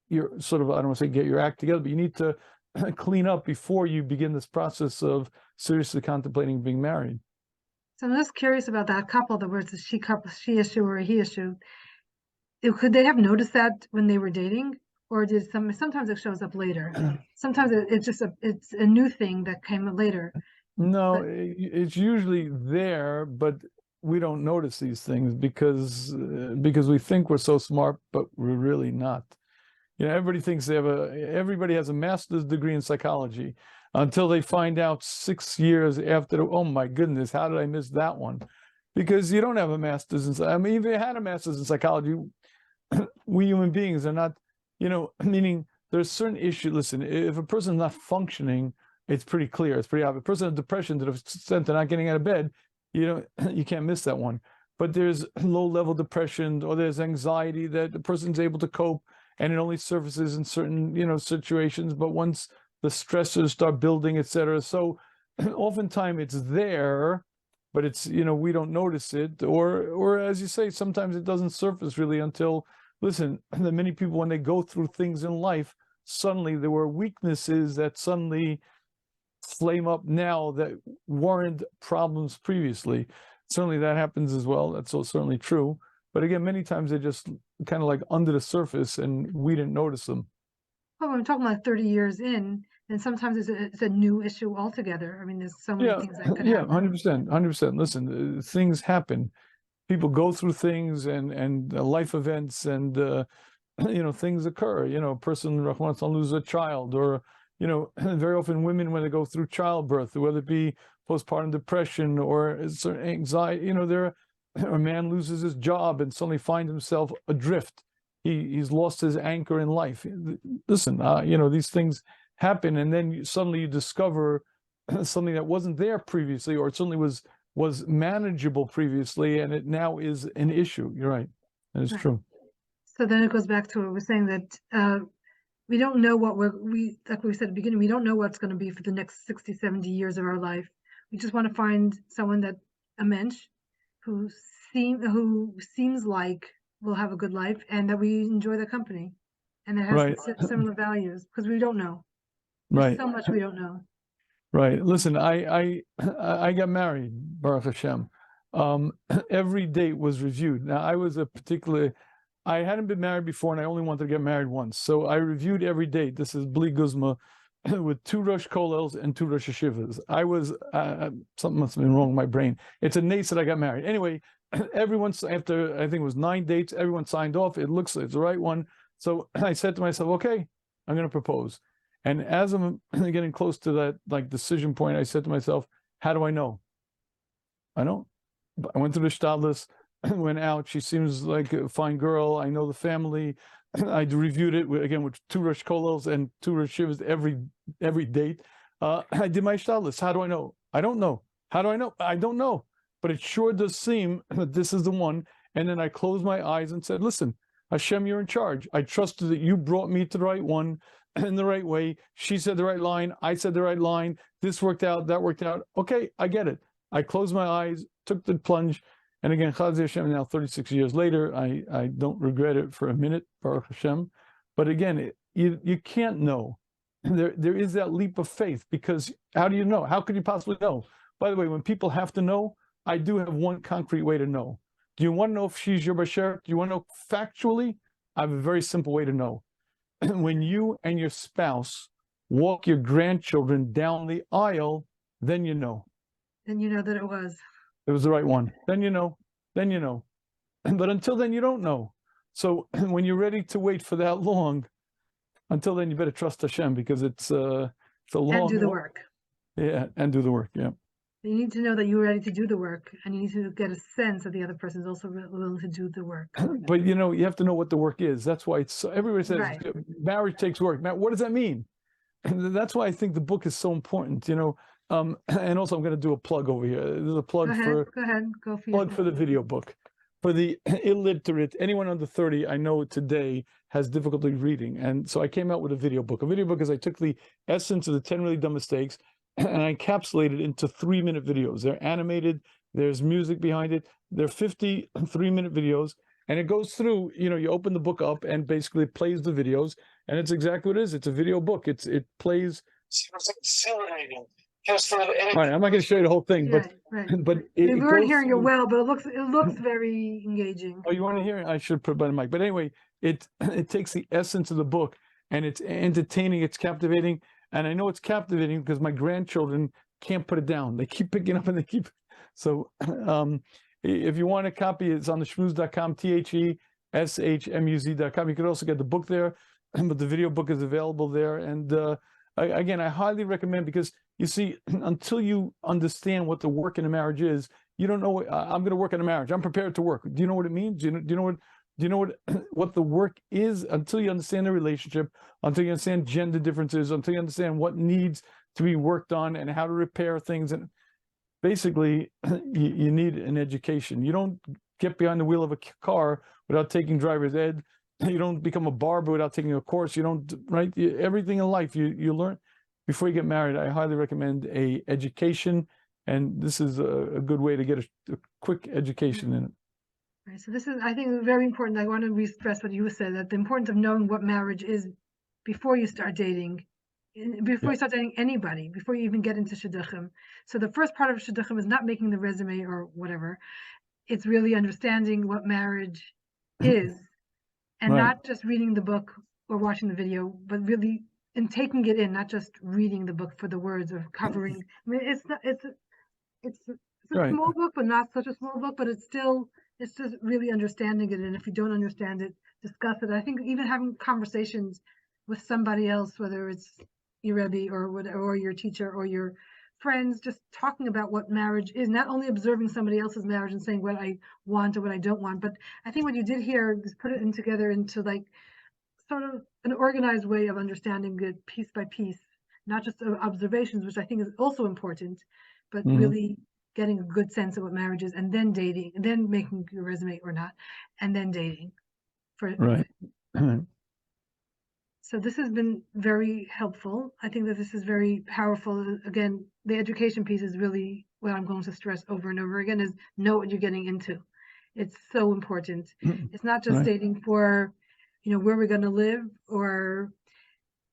your I don't want to say get your act together, but you need to clean up before you begin this process of seriously contemplating being married. So I'm just curious about that couple, that was a she issue or a he issue. Could they have noticed that when they were dating? Or did sometimes it shows up later? Sometimes it's a new thing that came later. No, it's usually there, but we don't notice these things because we think we're so smart, but we're really not. Everybody thinks everybody has a master's degree in psychology until they find out 6 years after, oh my goodness, how did I miss that one? Because you don't have a master's in, I mean, even if you had a master's in psychology, we human beings are not, meaning there's certain issues. Listen, if a person's not functioning, it's pretty clear. It's pretty obvious. A person with depression to the extent they're not getting out of bed, you can't miss that one. But there's low-level depression, or there's anxiety that the person's able to cope, and it only surfaces in certain, situations. But once the stressors start building, etc. So oftentimes it's there, but it's, we don't notice it. Or as you say, sometimes it doesn't surface really until, listen, the many people, when they go through things in life, suddenly there were weaknesses that suddenly flame up now that weren't problems previously. Certainly that happens as well. That's certainly true. But again, many times they're just kind of like under the surface and we didn't notice them. Well, when we're talking about 30 years in, and sometimes it's a new issue altogether. I mean, there's so many things that could happen. 100%. Listen, things happen. People go through things and life events and, things occur. A person loses a child, or very often women, when they go through childbirth, whether it be postpartum depression or certain anxiety, a man loses his job and suddenly finds himself adrift. He's lost his anchor in life. Listen, these things happen, and then suddenly you discover something that wasn't there previously, or it certainly was manageable previously, and it now is an issue. You're right. That is true. So then it goes back to what we're saying, that we don't know what like we said at the beginning, we don't know what's going to be for the next 60, 70 years of our life. We just want to find someone a mensch who seems like will have a good life, and that we enjoy the company, and that has similar values, because we don't know. There's so much we don't know. Right. Listen, I got married, Baruch Hashem. Every date was reviewed. Now, I hadn't been married before, and I only wanted to get married once. So I reviewed every date. This is Bli Guzma, with 2 Rosh Kollels and 2 Rosh Hashivas. I was, something must have been wrong with my brain. It's a nace that I got married. Anyway, after, I think it was 9 dates, everyone signed off. It's the right one. So I said to myself, okay, I'm going to propose. And as I'm getting close to that decision point, I said to myself, how do I know? I went to the shtadlis, went out. She seems like a fine girl. I know the family. I reviewed it with 2 Rosh Kollels and 2 Rosh Shivas every date. I did my shtadlis. How do I know? I don't know. How do I know? I don't know. But it sure does seem that this is the one. And then I closed my eyes and said, listen, Hashem, you're in charge. I trusted that you brought me to the right one in the right way. She said the right line. I said the right line. This worked out. That worked out. Okay, I get it. I closed my eyes, took the plunge. And again, Chaz Hashem, now 36 years later, I don't regret it for a minute, Baruch Hashem. But again, you can't know. There is that leap of faith, because how do you know? How could you possibly know? By the way, when people have to know, I do have one concrete way to know. Do you want to know if she's your bashert? Do you want to know factually? I have a very simple way to know. When you and your spouse walk your grandchildren down the aisle, then you know. Then you know that it was the right one. Then you know. Then you know. But until then, you don't know. So when you're ready to wait for that long, until then, you better trust Hashem, because it's a long. And do the work. Yeah, and do the work. Yeah. You need to know that you're ready to do the work, and you need to get a sense that the other person is also willing to do the work. But you have to know what the work is. That's why it's everybody says marriage takes work. Now, what does that mean? And that's why I think the book is so important. And also I'm going to do a plug over here. There's a plug for the video book. For the illiterate, anyone under 30, I know today has difficulty reading. And so I came out with a video book. A video book is I took the essence of the 10 really dumb mistakes and I encapsulated into 3-minute videos. They're animated. There's music behind it. They're 50 3-minute videos. And it goes through, you open the book up and basically it plays the videos. And it's exactly what it is. It's a video book. It plays. It's exhilarating. Right, I'm not going to show you the whole thing, but we weren't hearing you well, but it looks very engaging. Oh, you want to hear it? I should put it by the mic. But anyway, it takes the essence of the book, and it's entertaining, it's captivating, and I know it's captivating because my grandchildren can't put it down. They keep picking up and they keep. So, if you want a copy, it's on the shmooze.com, THESHMUZ.com. You could also get the book there, but the video book is available there, and again, I highly recommend, because you see, until you understand what the work in a marriage is, you don't know. I'm going to work in a marriage. I'm prepared to work. Do you know what it means? Do you know what the work is? Until you understand the relationship, until you understand gender differences, until you understand what needs to be worked on and how to repair things, and basically, you need an education. You don't get behind the wheel of a car without taking driver's ed. You don't become a barber without taking a course. You don't, right? Everything in life you learn before you get married. I highly recommend a education, and this is a good way to get a quick education in it. Right. So this is, I think, very important. I want to re-stress what you said, that the importance of knowing what marriage is before you start dating, before you start dating anybody, before you even get into Shidduchim. So the first part of Shidduchim is not making the resume or whatever. It's really understanding what marriage is. And not just reading the book or watching the video, but really taking it in, not just reading the book for the words or covering. I mean, it's a small book, but not such a small book, but it's just really understanding it. And if you don't understand it, discuss it. I think even having conversations with somebody else, whether it's your Rebbe or your teacher or your friends, just talking about what marriage is, not only observing somebody else's marriage and saying what I want or what I don't want, but I think what you did here is put it together into like sort of an organized way of understanding it piece by piece, not just observations, which I think is also important, but really getting a good sense of what marriage is, and then dating, and then making your resume or not, and then dating. So this has been very helpful. I think that this is very powerful. Again, the education piece is really what I'm going to stress over and over again, is know what you're getting into. It's so important. It's not just dating for, where we're going to live or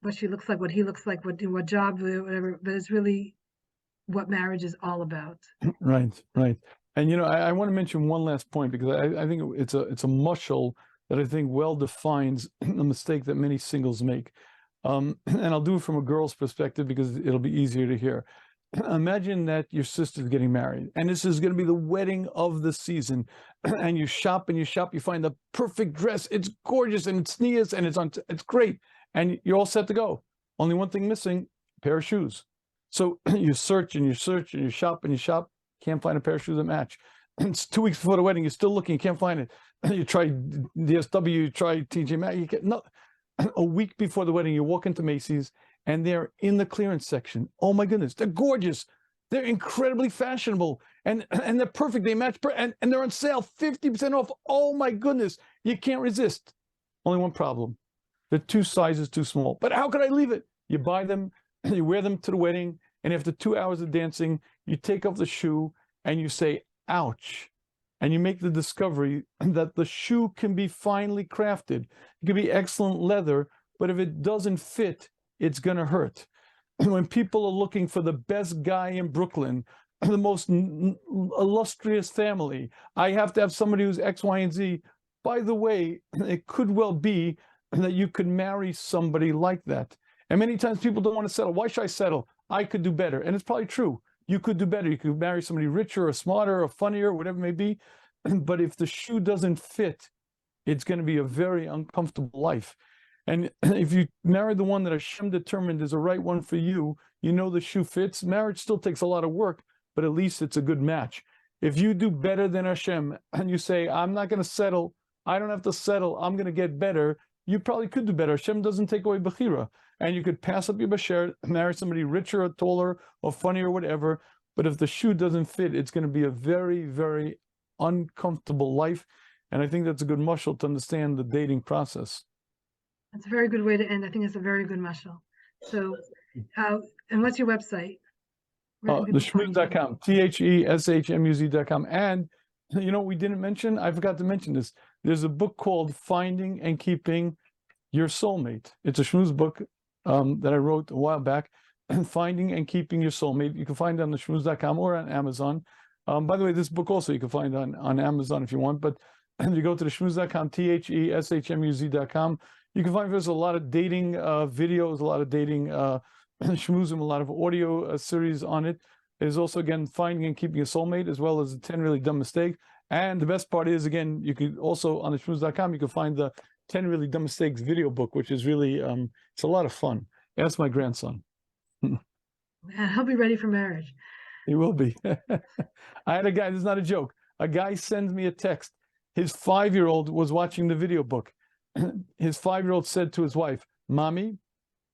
what she looks like, what he looks like, what job, whatever, but it's really what marriage is all about. Right. And, I want to mention one last point, because I think it's a mushal that I think well defines a mistake that many singles make. And I'll do it from a girl's perspective because it'll be easier to hear. Imagine that your sister's getting married, and this is going to be the wedding of the season. And you shop, you find the perfect dress. It's gorgeous, and it's sneeze, and it's great. And you're all set to go. Only one thing missing, a pair of shoes. So you search, and you shop, can't find a pair of shoes that match. It's 2 weeks before the wedding, you're still looking, you can't find it. You try DSW, you try TJ Maxx, you get no. A week before the wedding, you walk into Macy's and they're in the clearance section. Oh my goodness, they're gorgeous. They're incredibly fashionable, and they're perfect. They match, and they're on sale, 50% off. Oh my goodness, you can't resist. Only one problem: they're 2 sizes too small. But how could I leave it? You buy them, you wear them to the wedding, and after 2 hours of dancing, you take off the shoe and you say, "Ouch." and you make the discovery that the shoe can be finely crafted. It can be excellent leather, but if it doesn't fit, it's going to hurt. When people are looking for the best guy in Brooklyn, the most illustrious family, I have to have somebody who's X, Y, and Z. By the way, it could well be that you could marry somebody like that. And many times people don't want to settle. Why should I settle? I could do better. And it's probably true. You could do better. You could marry somebody richer or smarter or funnier, whatever it may be. But if the shoe doesn't fit, it's going to be a very uncomfortable life. And if you marry the one that Hashem determined is the right one for you, you know the shoe fits. Marriage still takes a lot of work, but at least it's a good match. If you do better than Hashem and you say, I'm not going to settle, I don't have to settle, I'm going to get better, you probably could do better. Hashem doesn't take away Bechira. And you could pass up your bashert, marry somebody richer or taller or funnier or whatever. But if the shoe doesn't fit, it's going to be a very, very uncomfortable life. And I think that's a good mashal to understand the dating process. That's a very good way to end. I think it's a very good mashal. So, and what's your website? Theshmuz.com, THESHMUZ.com. And, you know, we didn't mention, I forgot to mention this. There's a book called Finding and Keeping Your Soulmate. It's a shmuz book that I wrote a while back. Finding and Keeping Your Soulmate. You can find it on theshmuz.com or on Amazon. By the way, this book also you can find on Amazon if you want. But you go to theshmuz.com, THESHMUZ.com. You can find there's a lot of dating videos, a lot of dating shmuzim, a lot of audio series on it. There's also, again, Finding and Keeping a Soulmate, as well as the 10 Really Dumb Mistakes. And the best part is, again, you could also, on the shmuz.com, you can find the 10 Really Dumb Mistakes video book, which is really, it's a lot of fun. Ask my grandson. He'll be ready for marriage. He will be. I had a guy, this is not a joke. A guy sends me a text. His 5-year-old was watching the video book. His 5-year-old said to his wife, Mommy,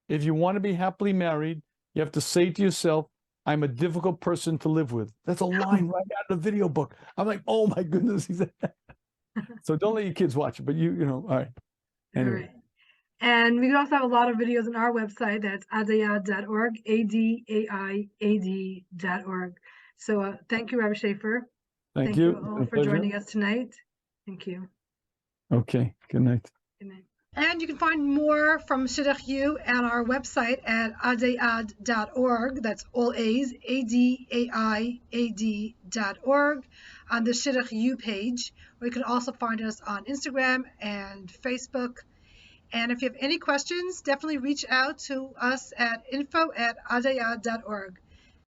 if you want to be happily married, you have to say to yourself, I'm a difficult person to live with. That's a line right out of the video book. I'm like, oh my goodness. He said that. So don't let your kids watch it, but you know, all right. Anyway. All right. And we can also have a lot of videos on our website. That's adaiad.org, ADAIAD.org. So thank you, Rabbi Shafier. Thank you all for joining us tonight. Thank you. Okay. Good night. Good night. And you can find more from Shidduch U at our website at adaiad.org. That's all A's, ADAIAD.org, on the Shidduch U page. Or you can also find us on Instagram and Facebook. And if you have any questions, definitely reach out to us at info@adaiad.org.